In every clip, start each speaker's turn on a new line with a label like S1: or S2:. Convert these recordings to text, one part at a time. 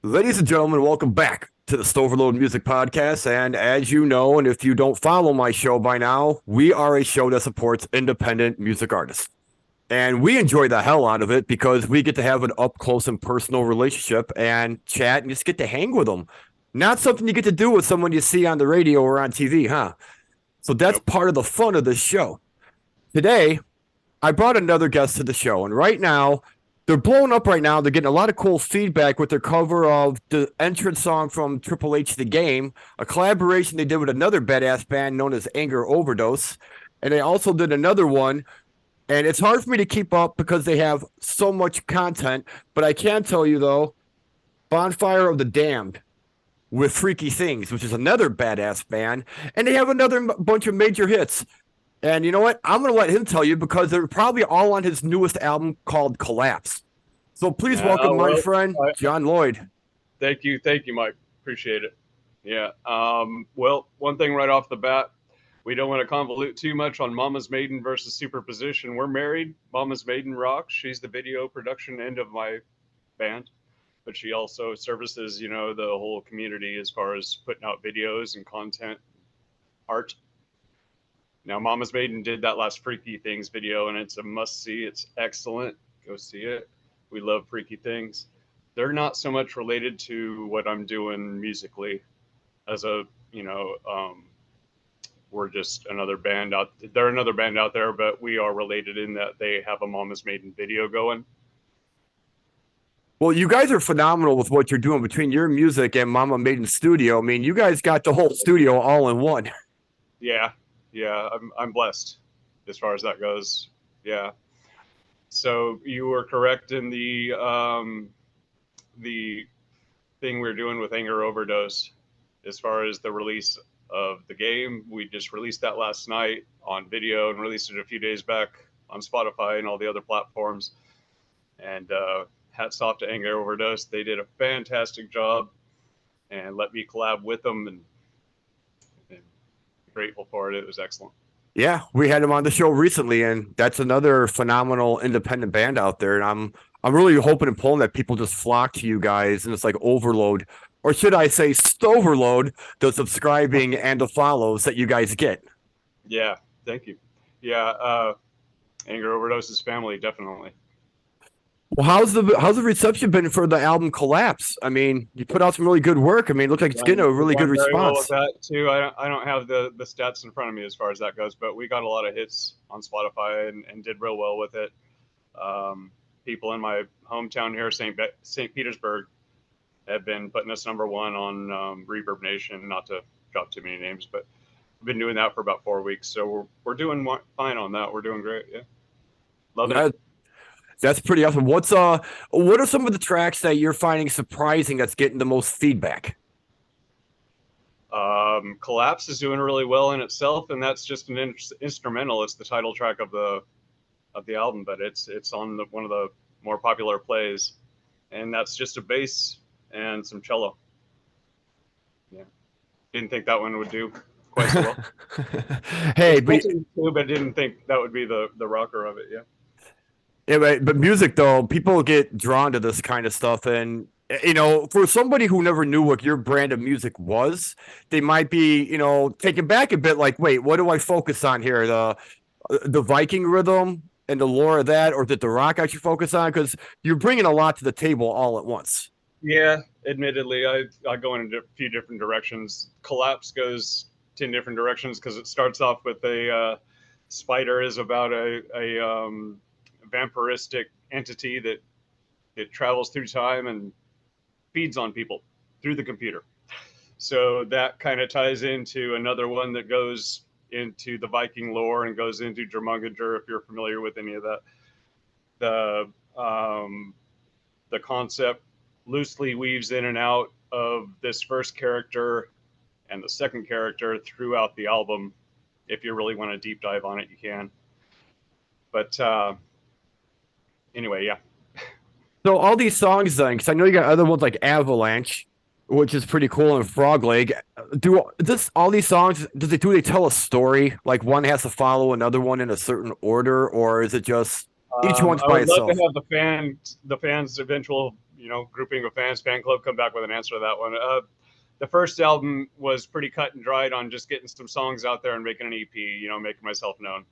S1: Ladies and gentlemen, welcome back to the Stoverload Music Podcast. And as you know, and if you don't follow my show by now, we are a show that supports independent music artists. And we enjoy the hell out of it because we get to have an up close and personal relationship and chat and just get to hang with them. Not something you get to do with someone you see on the radio or on TV, huh? So that's
S2: Nope.
S1: part of the fun of this show. Today, I brought another guest to the show, and right now, they're blowing up right now. They're getting a lot of cool feedback with their cover of the entrance song from Triple H The Game, a collaboration they did with another badass band known as Anger Overdose. And they also did another one, and it's hard for me to keep up because they have so much content. But I can tell you, though, Bonfire of the Damned with Freaky Things, which is another badass band, and they have another bunch of major hits. And you know what? I'm going to let him tell you because they're probably all on his newest album called Collapse. So please welcome my
S2: Well,
S1: friend, John Lloyd.
S2: thank you, Mike. Appreciate it. Yeah. Well, one thing right off the bat, we don't want to convolute too much on Mama's Maiden versus Superposition. We're married. Mama's Maiden rocks. She's the video production end of my band, but she also services, the whole community as far as putting out videos and content, art. Now, Mama's Maiden did that last Freaky Things video, and it's a must see. It's excellent. Go see it. We love Freaky Things. They're not so much related to what I'm doing musically as a, we're just another band out. They're another band out there, but we are related in that they have a Mama's Maiden video going.
S1: Well, you guys are phenomenal with what you're doing between your music and Mama Maiden Studio. I mean, you guys got the whole studio all in one.
S2: Yeah, yeah, I'm blessed as far as that goes. Yeah. So you were correct in the thing we're doing with Anger Overdose. As far as the release of the game, we just released that last night on video and released it a few days back on Spotify and all the other platforms. And hats off to Anger Overdose. They did a fantastic job and let me collab with them, and grateful for it. It was excellent.
S1: Yeah, we had him on the show recently, and that's another phenomenal independent band out there. And I'm really hoping and pulling that people just flock to you guys, and it's like overload, or should I say, stoverload the subscribing and the follows that you guys get.
S2: Yeah, thank you. Yeah, Anger Overdoses family, definitely.
S1: Well, how's the reception been for the album Collapse? I mean, you put out some really good work. I mean, it looks like it's getting a
S2: We've
S1: really good
S2: done very well with
S1: response.
S2: that too. I don't have the stats in front of me as far as that goes, but we got a lot of hits on Spotify and did real well with it. People in my hometown here, St. Petersburg, have been putting us number one on Reverb Nation. Not to drop too many names, but we've been doing that for about 4 weeks, so we're doing fine on that. We're doing great. Yeah, loving it.
S1: That, that's pretty awesome. What are some of the tracks that you're finding surprising that's getting the most feedback?
S2: Collapse is doing really well in itself, and that's just an instrumental. It's the title track of the album, but it's on one of the more popular plays, and that's just a bass and some cello. Yeah, didn't think that one would do quite so well.
S1: Hey, but
S2: Expected to, but didn't think that would be the rocker of it. Yeah.
S1: yeah, but music though, people get drawn to this kind of stuff, and for somebody who never knew what your brand of music was, they might be, taken back a bit. Like, wait, what do I focus on here? The Viking rhythm and the lore of that, or did the rock I should focus on? Because you're bringing a lot to the table all at once.
S2: Yeah, admittedly, I go in a few different directions. Collapse goes 10 different directions because it starts off with a spider is about a vampiristic entity that it travels through time and feeds on people through the computer. So that kind of ties into another one that goes into the Viking lore and goes into Jormungandr, if you're familiar with any of that. The concept loosely weaves in and out of this first character and the second character throughout the album. If you really want to deep dive on it, you can. But anyway, yeah.
S1: So all these songs, then, because I know you got other ones like Avalanche, which is pretty cool, and Frog Leg. Do this all these songs? Do they tell a story? Like one has to follow another one in a certain order, or is it just each one's
S2: I
S1: by
S2: would love to
S1: itself?
S2: have the fans' eventual, grouping of fans, fan club, come back with an answer to that one. The first album was pretty cut and dried on just getting some songs out there and making an EP, making myself known.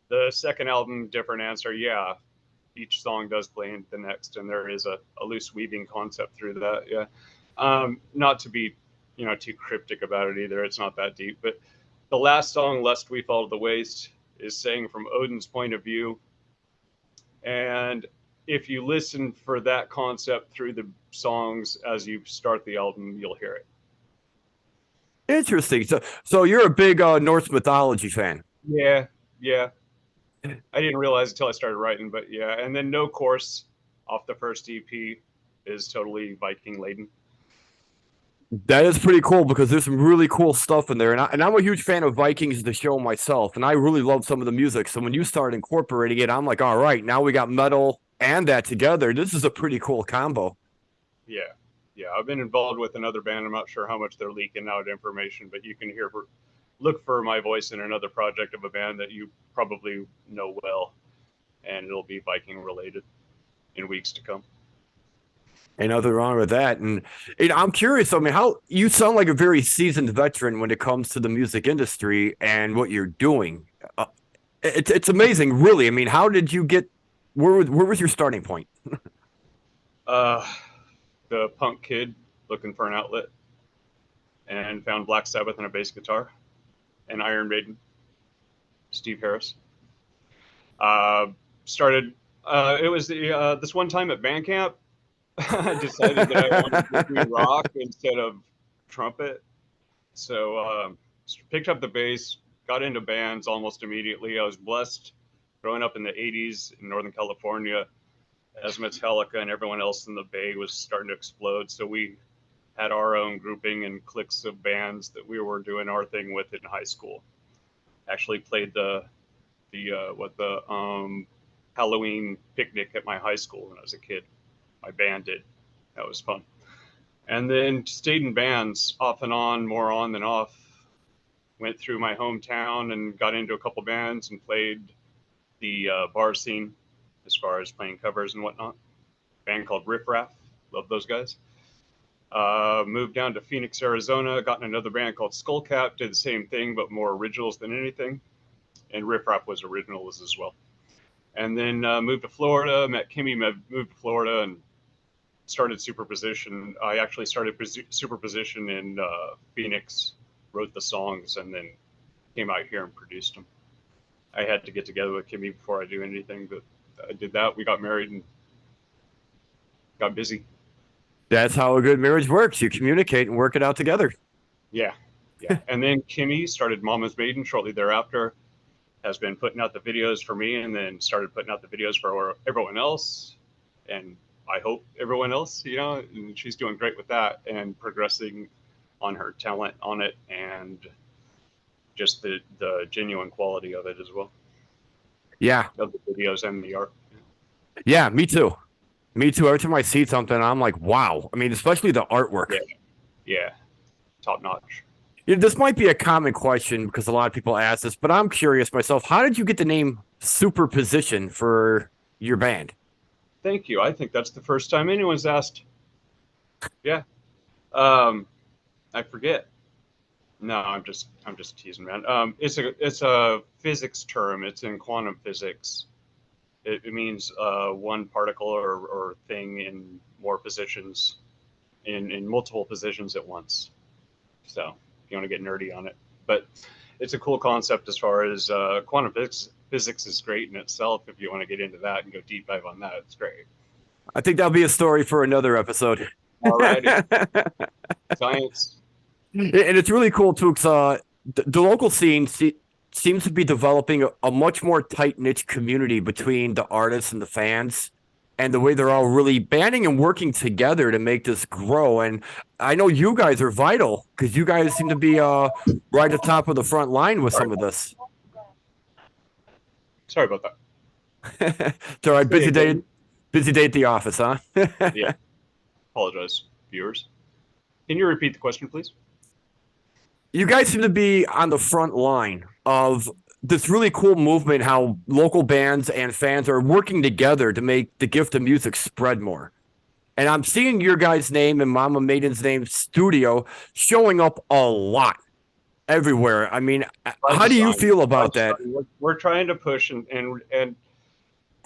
S2: The second album, different answer. Yeah, each song does play into the next, and there is a loose weaving concept through that. Yeah, not to be, too cryptic about it either. It's not that deep. But the last song, "Lest We Fall to the Waste," is saying from Odin's point of view, and if you listen for that concept through the songs as you start the album, you'll hear it.
S1: Interesting. So you're a big Norse mythology fan.
S2: Yeah. I didn't realize until I started writing, but yeah. And then No Course off the first EP is totally Viking laden.
S1: That is pretty cool because there's some really cool stuff in there. And I'm a huge fan of Vikings, the show myself, and I really love some of the music. So when you start incorporating it, I'm like, all right, now we got metal and that together. This is a pretty cool combo.
S2: Yeah. I've been involved with another band. I'm not sure how much they're leaking out information, but you can look for my voice in another project of a band that you probably know well, and it'll be Viking related in weeks to come.
S1: Ain't nothing wrong with that. And I'm curious, I mean, how you sound like a very seasoned veteran when it comes to the music industry and what you're doing. It's amazing, really. I mean, how did you get, where was your starting point?
S2: The punk kid looking for an outlet, and found Black Sabbath and a bass guitar and Iron Maiden, Steve Harris. Started, it was this one time at band camp, I decided that I wanted to do rock instead of trumpet. So picked up the bass, got into bands almost immediately. I was blessed growing up in the 80s in Northern California as Metallica and everyone else in the Bay was starting to explode. So we had our own grouping and cliques of bands that we were doing our thing with in high school. Actually played the Halloween picnic at my high school when I was a kid. My band did. That was fun. And then stayed in bands off and on, more on than off. Went through my hometown and got into a couple bands and played the bar scene as far as playing covers and whatnot. Band called Riff Raff. Love those guys. Moved down to Phoenix, Arizona. Got in another band called Skullcap. Did the same thing, but more originals than anything. And Riff Raff was originals as well. And then moved to Florida. Met Kimmy. Moved to Florida and started SuperPosition. I actually started SuperPosition in Phoenix. Wrote the songs and then came out here and produced them. I had to get together with Kimmy before I do anything, but I did that. We got married and got busy.
S1: That's how a good marriage works. You communicate and work it out together.
S2: Yeah. And then Kimmy started Mama's Maiden shortly thereafter. Has been putting out the videos for me and then started putting out the videos for everyone else. And I hope everyone else, and she's doing great with that and progressing on her talent on it and just the genuine quality of it as well.
S1: Yeah.
S2: Of the videos and the art.
S1: Yeah, me too. Every time I see something, I'm like, wow. I mean, especially the artwork.
S2: Yeah. Top notch.
S1: This might be a common question because a lot of people ask this, but I'm curious myself. How did you get the name SuperPosition for your band?
S2: Thank you. I think that's the first time anyone's asked. Yeah. I forget. No, I'm just teasing, man. It's a physics term. It's in quantum physics. It means one particle or thing in more positions, in multiple positions at once. So if you want to get nerdy on it, but it's a cool concept as far as quantum physics is great in itself. If you want to get into that and go deep dive on that, it's great.
S1: I think that'll be a story for another episode.
S2: All righty. Science.
S1: And it's really cool too, because the local scene seems to be developing a much more tight-knit community between the artists and the fans, and the way they're all really banding and working together to make this grow. And I know you guys are vital because you guys seem to be right at the top of the front line with some of this.
S2: Sorry about that.
S1: It's all right. Busy day at the office, huh?
S2: Yeah. Apologize, viewers. Can you repeat the question, please?
S1: You guys seem to be on the front line of this really cool movement, how local bands and fans are working together to make the gift of music spread more. And I'm seeing your guys' name and Mama Maiden's name studio showing up a lot everywhere. I mean,
S2: By
S1: how do you
S2: design.
S1: feel
S2: By
S1: about that?
S2: design. We're trying to push and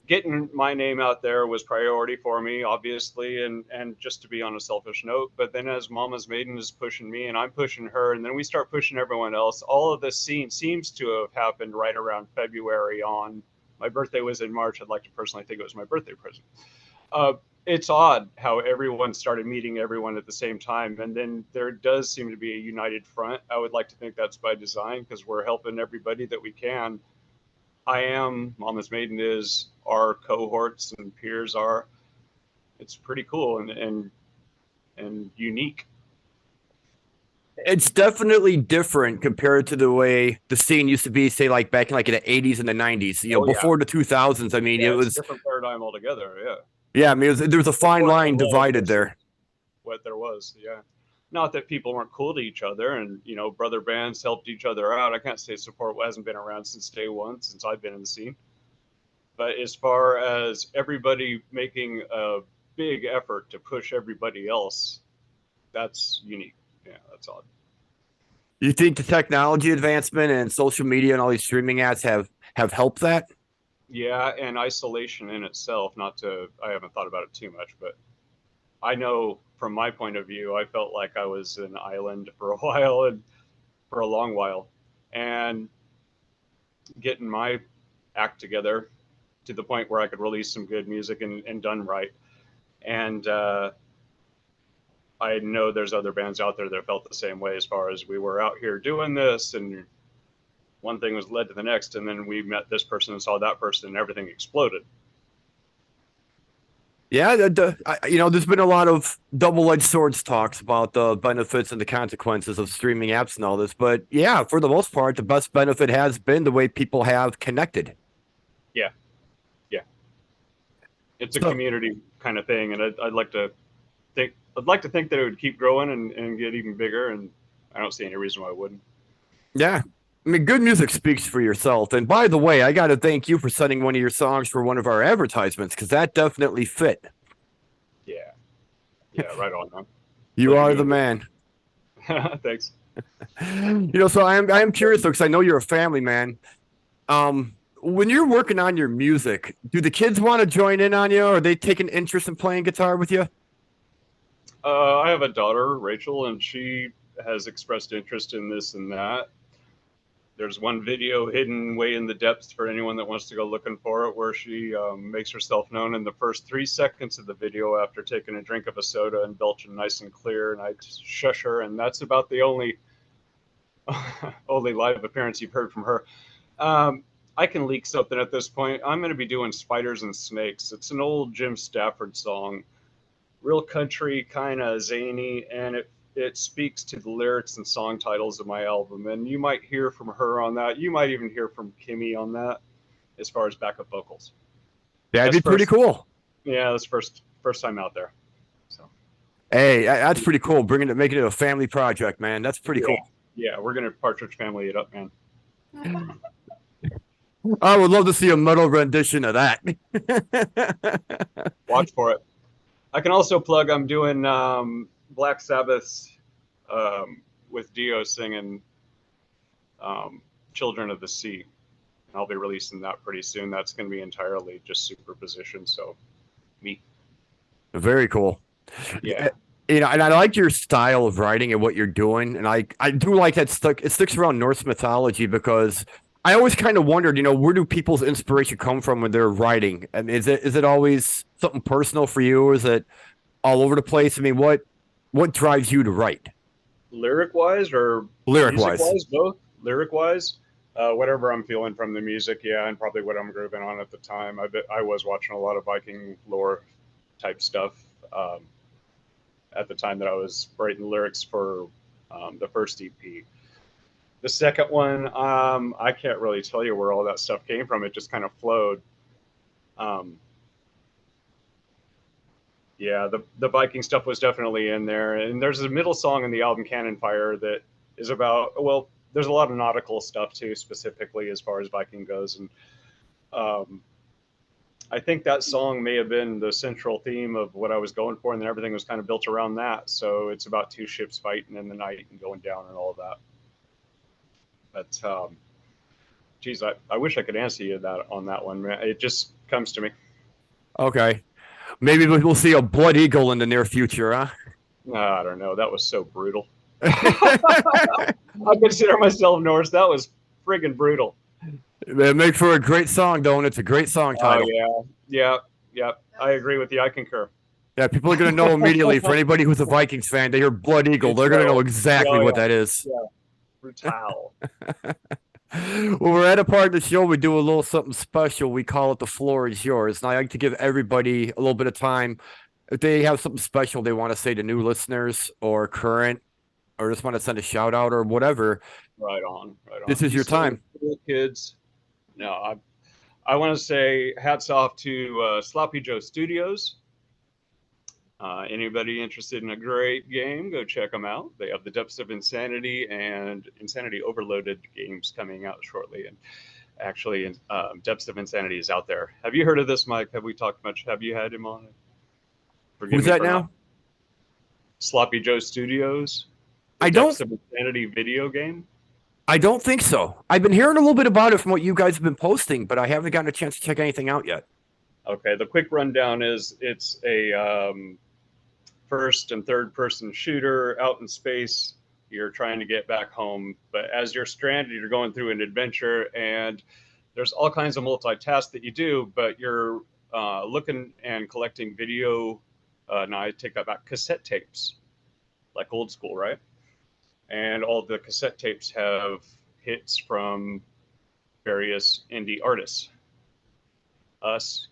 S2: getting my name out there was priority for me, obviously, and just to be on a selfish note. But then as Mama's Maiden is pushing me and I'm pushing her, and then we start pushing everyone else, all of this scene seems to have happened right around February on. My birthday was in March. I'd like to personally think it was my birthday present. Uh, it's odd how everyone started meeting everyone at the same time, and then there does seem to be a united front. I would like to think that's by design because we're helping everybody that we can. I am, Mama's Maiden is, our cohorts and peers are. It's pretty cool and unique.
S1: It's definitely different compared to the way the scene used to be, say, like back in like in the 80s and the 90s.
S2: Oh yeah,
S1: Before the 2000s. I mean,
S2: yeah,
S1: it
S2: it's a
S1: was
S2: different paradigm altogether. Yeah,
S1: yeah. I mean, there was a fine
S2: support
S1: line
S2: the love
S1: divided
S2: versus
S1: there.
S2: what there was. Yeah, not that people weren't cool to each other, and brother bands helped each other out. I can't say support hasn't been around since day one, since I've been in the scene. But as far as everybody making a big effort to push everybody else, that's unique. Yeah, that's odd.
S1: You think the technology advancement and social media and all these streaming apps have helped that?
S2: Yeah, and isolation in itself, not to, I haven't thought about it too much, but I know from my point of view, I felt like I was an island for a while and for a long while. And getting my act together to the point where I could release some good music and done right. And I know there's other bands out there that felt the same way as far as we were out here doing this and one thing was led to the next. And then we met this person and saw that person and everything exploded.
S1: Yeah, there's been a lot of double-edged swords talks about the benefits and the consequences of streaming apps and all this, but yeah, for the most part, the best benefit has been the way people have connected.
S2: Yeah. Yeah. It's a
S1: So,
S2: community kind of thing. And I'd like to think that it would keep growing and get even bigger. And I don't see any reason why it wouldn't.
S1: yeah, I mean, good music speaks for yourself. And by the way, I got to thank you for sending one of your songs for one of our advertisements because that definitely fit.
S2: Yeah. Yeah. Right on, man.
S1: You
S2: Glad you're
S1: are the
S2: doing
S1: man.
S2: good. Thanks.
S1: So I am curious though, because I know you're a family man. When you're working on your music, do the kids want to join in on you, or are they taking interest in playing guitar with you?
S2: I have a daughter, Rachel, and she has expressed interest in this and that. There's one video hidden way in the depths for anyone that wants to go looking for it, where she makes herself known in the first 3 seconds of the video after taking a drink of a soda and belching nice and clear. And I shush her, and that's about the only only live appearance you've heard from her. I can leak something at this point. I'm going to be doing Spiders and Snakes. It's an old Jim Stafford song, real country, kind of zany, and it speaks to the lyrics and song titles of my album. And you might hear from her on that. You might even hear from Kimmy on that, as far as backup vocals.
S1: That'd
S2: That's
S1: be pretty
S2: first.
S1: cool.
S2: Yeah, that's first time out there. So
S1: Hey, that's pretty cool. Making it a family project, man. That's pretty
S2: yeah,
S1: cool.
S2: yeah, we're gonna Partridge Family it up, man.
S1: I would love to see a metal rendition of that.
S2: Watch for it. I can also plug. I'm doing Black Sabbath with Dio singing "Children of the Sea." I'll be releasing that pretty soon. That's going to be entirely just superposition. So, me.
S1: Very cool.
S2: Yeah.
S1: And I like your style of writing and what you're doing, and I do like that it sticks around Norse mythology because I always kind of wondered, where do people's inspiration come from when they're writing? And is it always something personal for you, or is it all over the place? I mean, what drives you to write?
S2: Lyric wise or
S1: Lyric
S2: music
S1: wise.
S2: wise, both. Lyric wise, whatever I'm feeling from the music, yeah, and probably what I'm grooving on at the time. I was watching a lot of Viking lore type stuff at the time that I was writing lyrics for the first EP. The second one, I can't really tell you where all that stuff came from. It just kind of flowed. Um, yeah, the Viking stuff was definitely in there. And there's a middle song in the album Cannon Fire that is about, well, there's a lot of nautical stuff too, specifically as far as Viking goes. And um, I think that song may have been the central theme of what I was going for, and then everything was kind of built around that. So it's about two ships fighting in the night and going down and all of that. But geez, I wish I could answer you that on that one. It just comes to me.
S1: Okay. Maybe we'll see a blood eagle in the near future, huh?
S2: I don't know. That was so brutal. I consider myself Norse. That was friggin' brutal.
S1: It makes for a great song, though, and it's a great song title.
S2: Oh, yeah. I agree with you. I concur.
S1: Yeah, people are going to know immediately. For anybody who's a Vikings fan, they hear Blood Eagle, they're going to know exactly what that is.
S2: Yeah, brutal.
S1: When we're at a part of the show, we do a little something special. We call it The Floor Is Yours. And I like to give everybody a little bit of time. If they have something special they want to say to new listeners or current, or just want to send a shout out or whatever.
S2: Right on.
S1: This is your time.
S2: Kids. No, I want to say hats off to Sloppy Joe Studios. Anybody interested in a great game, go check them out. They have the Depths of Insanity and Insanity Overloaded games coming out shortly. And actually, Depths of Insanity is out there. Have you heard of this, Mike? Have we talked much? Have you had him on it?
S1: Who's that now?
S2: Sloppy Joe Studios.
S1: I don't.
S2: Depths of Insanity video game.
S1: I don't think so. I've been hearing a little bit about it from what you guys have been posting, but I haven't gotten a chance to check anything out yet.
S2: Okay, the quick rundown is it's a first and third person shooter out in space. You're trying to get back home, but as you're stranded, you're going through an adventure, and there's all kinds of multitask that you do, but you're looking and collecting video. Now I take that back, cassette tapes, like old school, right? And all the cassette tapes have hits from various indie artists. Us,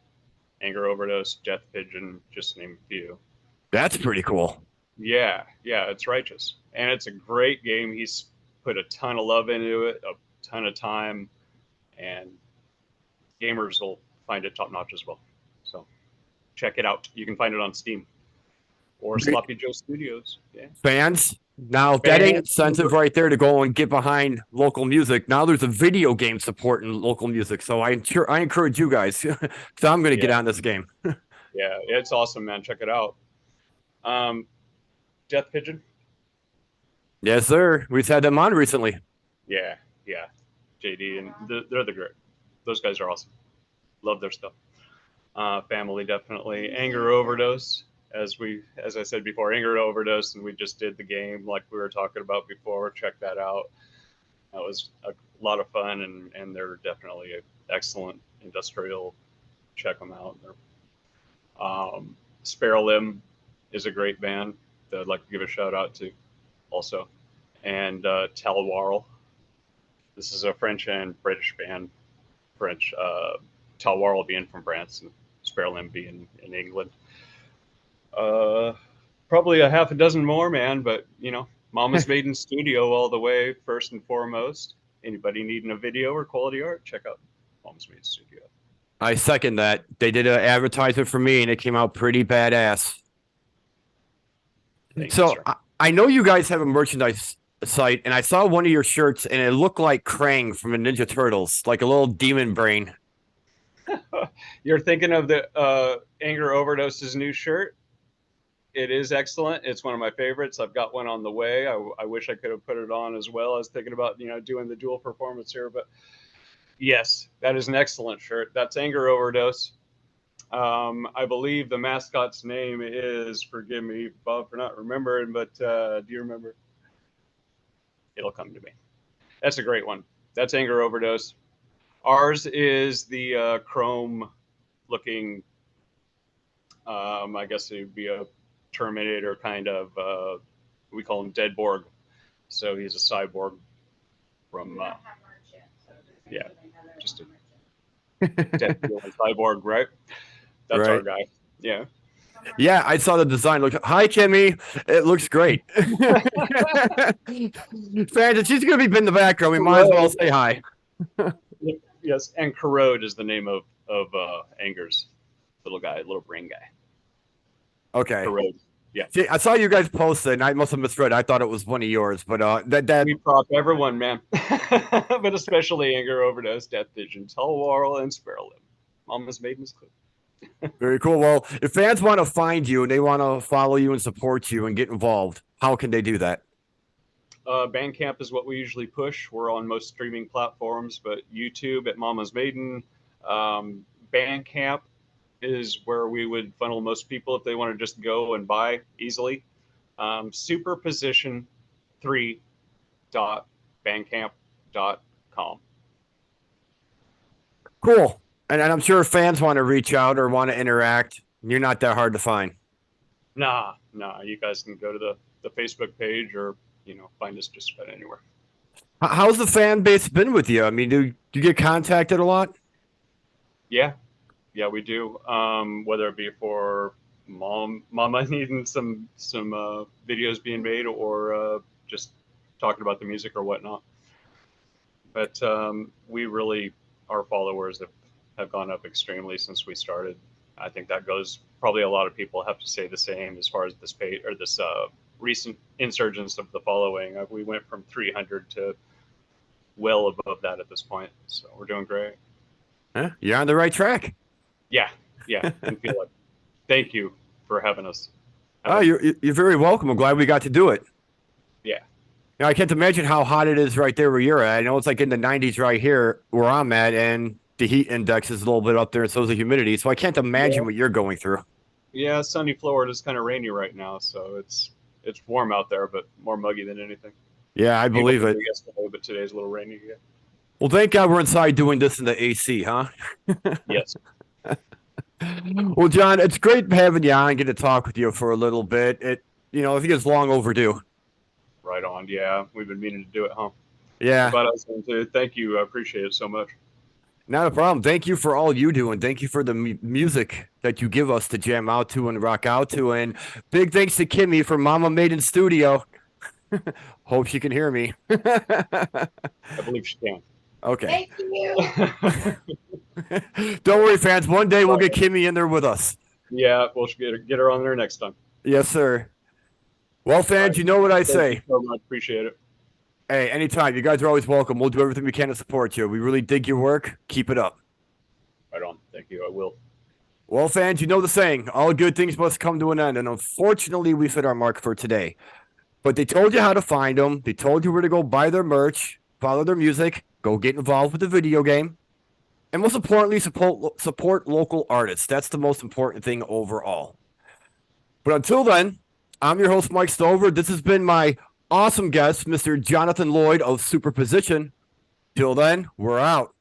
S2: Anger Overdose, Death Pigeon, just to name a few.
S1: That's pretty cool.
S2: Yeah, it's righteous. And it's a great game. He's put a ton of love into it, a ton of time, and gamers will find it top notch as well. So check it out. You can find it on Steam or Sloppy Joe Studios. Yeah.
S1: Fans, now that ain't incentive right there to go and get behind local music. Now there's a video game supporting local music. So I encourage you guys. So I'm going to get on this game.
S2: Yeah, it's awesome, man. Check it out. Death Pigeon.
S1: Yes, sir. We've had them on recently.
S2: Yeah. JD, and they're the great. Those guys are awesome. Love their stuff. Family, definitely. Anger Overdose, as I said before, Anger Overdose, and we just did the game like we were talking about before. Check that out. That was a lot of fun, and they're definitely an excellent industrial. Check them out. Sparrow Limb is a great band that I'd like to give a shout out to also. And Talwarl. This is a French and British band. French, Talwarl being from France and Sparrow Limb being in England. Probably a half a dozen more, man, but Mama's Maiden Studio all the way, first and foremost. Anybody needing a video or quality art, check out Mama's Maiden Studio.
S1: I second that. They did an advertisement for me, and it came out pretty badass. So I know you guys have a merchandise site, and I saw one of your shirts, and it looked like Krang from the Ninja Turtles, like a little demon brain.
S2: You're thinking of the Anger Overdose's new shirt. It is excellent. It's one of my favorites. I've got one on the way. I wish I could have put it on as well. I was thinking about doing the dual performance here, but yes, that is an excellent shirt. That's Anger Overdose. I believe the mascot's name is, forgive me, Bob, for not remembering, but do you remember? It'll come to me. That's a great one. That's Anger Overdose. Ours is the chrome-looking, I guess it would be a Terminator kind of, we call him Dead Borg. So he's a cyborg from, just a dead cyborg, right? That's right. Our guy. Yeah.
S1: Yeah, I saw the design. Look, hi, Kimmy. It looks great. Fans, she's going to be in the background. We might as well say hi.
S2: Yes, and Corrode is the name of Anger's little guy, little brain guy.
S1: Okay.
S2: Corrode. Yeah.
S1: See, I saw you guys post it, and I must have misread. I thought it was one of yours, but that
S2: we prop everyone, man, but especially Anger Overdose, Death Pigeon, Talwarl, and Sparrow Limb. Mama's Maiden's Clue.
S1: Very cool. Well, if fans want to find you and they want to follow you and support you and get involved, how can they do that?
S2: Bandcamp is what we usually push. We're on most streaming platforms, but YouTube at Mama's Maiden. Bandcamp is where we would funnel most people if they want to just go and buy easily. Superposition3.bandcamp.com.
S1: Cool. And I'm sure fans want to reach out or want to interact. You're not that hard to find.
S2: Nah. You guys can go to the Facebook page or find us just about anywhere.
S1: How's the fan base been with you? I mean, do you get contacted a lot?
S2: Yeah, we do. Whether it be for Mama needing some videos being made or just talking about the music or whatnot. But we really, our followers have gone up extremely since we started. I think that goes, probably a lot of people have to say the same as far as this page or this recent insurgence of the following. We went from 300 to well above that at this point. So we're doing great.
S1: Huh? You're on the right track.
S2: Yeah. And feel like, thank you for having us.
S1: Oh, you're very welcome. I'm glad we got to do it.
S2: Yeah.
S1: I can't imagine how hot it is right there where you're at. I know it's like in the 90s right here where I'm at, and the heat index is a little bit up there, and so is the humidity. So I can't imagine what you're going through.
S2: Yeah, sunny Florida is kind of rainy right now, so it's warm out there, but more muggy than anything.
S1: Yeah, I believe it.
S2: Yesterday, but today's a little rainy. Yeah.
S1: Well, thank God we're inside doing this in the AC, huh?
S2: Yes.
S1: Well, John, it's great having you on and get to talk with you for a little bit. I think it's long overdue.
S2: Right on. Yeah, we've been meaning to do it, huh?
S1: Yeah.
S2: But I was going to thank you. I appreciate it so much.
S1: Not a problem. Thank you for all you do, and thank you for the music that you give us to jam out to and rock out to. And big thanks to Kimmy from Mama Maiden Studio. Hope she can hear me.
S2: I believe she can.
S1: Okay.
S3: Thank you.
S1: Don't worry, fans. One day we'll get Kimmy in there with us.
S2: Yeah, we'll get her on there next time.
S1: Yes, sir. Well, fans, you know what I say.
S2: Thank you so much. Appreciate it.
S1: Hey, anytime. You guys are always welcome. We'll do everything we can to support you. We really dig your work. Keep it up.
S2: Right on. Thank you. I will.
S1: Well, fans, you know the saying, all good things must come to an end. And unfortunately, we've hit our mark for today. But they told you how to find them. They told you where to go buy their merch, follow their music, go get involved with the video game. And most importantly, support local artists. That's the most important thing overall. But until then, I'm your host, Mike Stover. This has been my awesome guest, Mr. Jonathan Lloyd of SuperPosition. Till then, we're out.